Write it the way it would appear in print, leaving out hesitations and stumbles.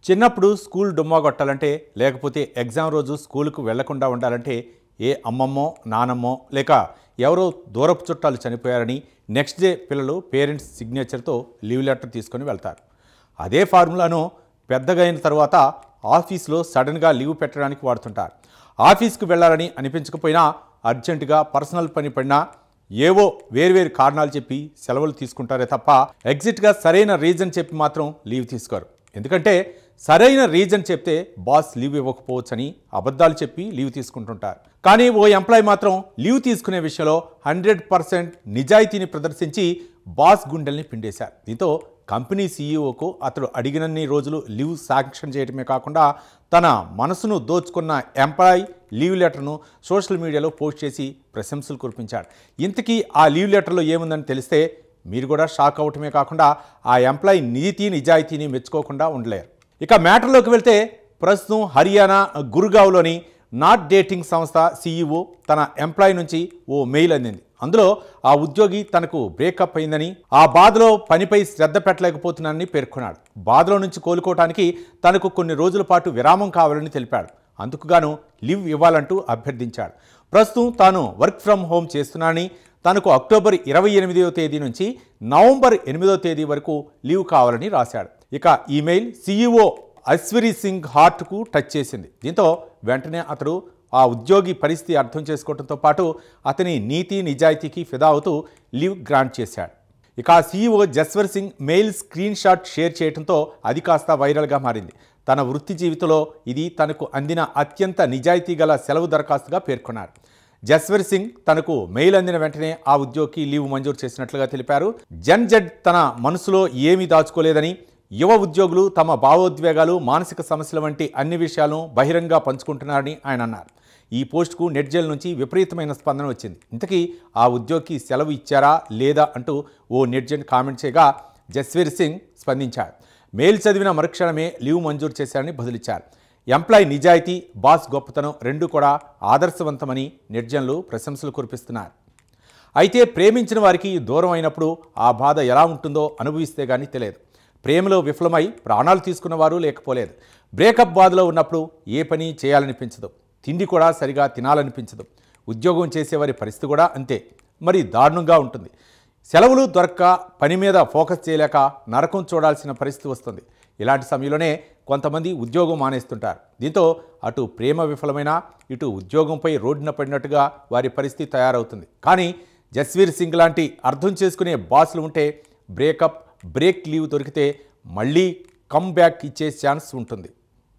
చిన్నప్పుడు స్కూల్ డుమ్మా కొట్టాలంటే లేకపోతే ఎగ్జామ్ రోజు స్కూలుకు వెళ్లకుండా ఉండాలంటే ఏ అమ్మమ్మో నానమ్మో లేక ఎవరో దూరపు చుట్టాలు చనిపోయారని నెక్స్ట్ డే పిల్లలు పేరెంట్స్ సిగ్నేచర్తో లీవ్ లెటర్ తీసుకొని వెళ్తారు. అదే ఫార్ములాను పెద్దగా అయిన తర్వాత ఆఫీస్లో సడన్గా లీవ్ పెట్టడానికి వాడుతుంటారు. ఆఫీస్కి వెళ్ళాలని అనిపించకపోయినా అర్జెంటుగా పర్సనల్ పని పడినా ఏవో వేర్వేరు కారణాలు చెప్పి సెలవులు తీసుకుంటారే తప్ప ఎగ్జిట్గా సరైన రీజన్ చెప్పి మాత్రం లీవ్ తీసుకోరు. ఎందుకంటే సరైన రీజన్ చెప్తే బాస్ లీవ్ ఇవ్వకపోవచ్చని అబద్ధాలు చెప్పి లీవ్ తీసుకుంటుంటారు. కానీ ఓ ఎంప్లాయీ మాత్రం లీవ్ తీసుకునే విషయంలో 100% నిజాయితీని ప్రదర్శించి బాస్ గుండెల్ని పిండేశారు. దీంతో కంపెనీ సీఈఓకు అతడు అడిగినన్ని రోజులు లీవ్ శాంక్షన్ చేయడమే కాకుండా తన మనసును దోచుకున్న ఎంప్లాయీ లీవ్ లెటర్ను సోషల్ మీడియాలో పోస్ట్ చేసి ప్రశంసలు కురిపించాడు. ఇంతకీ ఆ లీవ్ లెటర్లో ఏముందని తెలిస్తే మీరు కూడా షాక్ అవటమే కాకుండా ఆ ఎంప్లాయీ నీతి నిజాయితీని మెచ్చుకోకుండా ఉండలేరు. ఇక మ్యాటర్లోకి వెళ్తే ప్రస్తుతం హర్యానా గుర్గావ్లోని నాట్ డేటింగ్ సంస్థ సీఈఓ తన ఎంప్లాయీ నుంచి ఓ మెయిల్ అందింది. అందులో ఆ ఉద్యోగి తనకు బ్రేకప్ అయిందని, ఆ బాధలో పనిపై శ్రద్ధ పెట్టలేకపోతున్నానని పేర్కొన్నాడు. బాధలో నుంచి కోలుకోవటానికి తనకు కొన్ని రోజుల పాటు విరామం కావాలని తెలిపాడు. అందుకుగాను లీవ్ ఇవ్వాలంటూ అభ్యర్థించాడు. ప్రస్తుతం తాను వర్క్ ఫ్రమ్ హోమ్ చేస్తున్నానని, తనకు అక్టోబర్ 28వ తేదీ నుంచి నవంబర్ 8వ తేదీ వరకు లీవ్ కావాలని రాశాడు. ఇక ఈమెయిల్ సీఈఓ ఐశ్వర్య సింగ్ హార్ట్కు టచ్ చేసింది. దీంతో వెంటనే అతడు ఆ ఉద్యోగి పరిస్థితి అర్థం చేసుకోవడంతో పాటు అతని నీతి నిజాయితీకి ఫిదా అవుతూ లీవ్ గ్రాంట్ చేశాడు. ఇక ఆ CEO Jaswar Singh mail screen shot share చేయడంతో అది కాస్త వైరల్గా మారింది. తన వృత్తి జీవితంలో ఇది తనకు అందిన అత్యంత నిజాయితీ గల సెలవు దరఖాస్తుగా పేర్కొన్నాడు. జస్వర్ సింగ్ తనకు మెయిల్ అందిన వెంటనే ఆ ఉద్యోగికి లీవ్ మంజూరు చేసినట్లుగా తెలిపారు. జడ్ తన మనసులో ఏమీ దాచుకోలేదని, యువ ఉద్యోగులు తమ భావోద్వేగాలు, మానసిక సమస్యల వంటి అన్ని విషయాలను బహిరంగంగా పంచుకుంటున్నారని ఆయన అన్నారు. ఈ పోస్టుకు నెట్జెల్ నుంచి విపరీతమైన స్పందన వచ్చింది. ఇంతకీ ఆ ఉద్యోగికి సెలవు ఇచ్చారా లేదా అంటూ ఓ నెట్జెన్ కామెంట్ చేయగా జస్వీర్ సింగ్ స్పందించారు. మెయిల్ చదివిన మరుక్షణమే లీవ్ మంజూరు చేశారని బదులిచ్చారు. ఎంప్లాయీ నిజాయితీ, బాస్ గొప్పతనం రెండూ కూడా ఆదర్శవంతమని నెట్జన్లు ప్రశంసలు కురిపిస్తున్నారు. అయితే ప్రేమించిన వారికి దూరం అయినప్పుడు ఆ బాధ ఎలా ఉంటుందో అనుభవిస్తే కానీ తెలియదు. ప్రేమలో విఫలమై ప్రాణాలు తీసుకున్నవారు లేకపోలేదు. బ్రేకప్ బాధలో ఉన్నప్పుడు ఏ పని చేయాలనిపించదు, తిండి కూడా సరిగా తినాలనిపించదు. ఉద్యోగం చేసేవారి పరిస్థితి కూడా అంతే, మరి దారుణంగా ఉంటుంది. సెలవులు దొరక్క పని మీద ఫోకస్ చేయలేక నరకం చూడాల్సిన పరిస్థితి వస్తుంది. ఇలాంటి సమయంలోనే కొంతమంది ఉద్యోగం మానేస్తుంటారు. దీంతో అటు ప్రేమ విఫలమైనా ఇటు ఉద్యోగంపై రోడ్డున పడినట్టుగా వారి పరిస్థితి తయారవుతుంది. కానీ జస్వీర్ సింగ్ లాంటి అర్థం చేసుకునే బాసులు ఉంటే బ్రేక్ లీవ్ దొరికితే మళ్ళీ కమ్ బ్యాక్ ఇచ్చే ఛాన్స్ ఉంటుంది.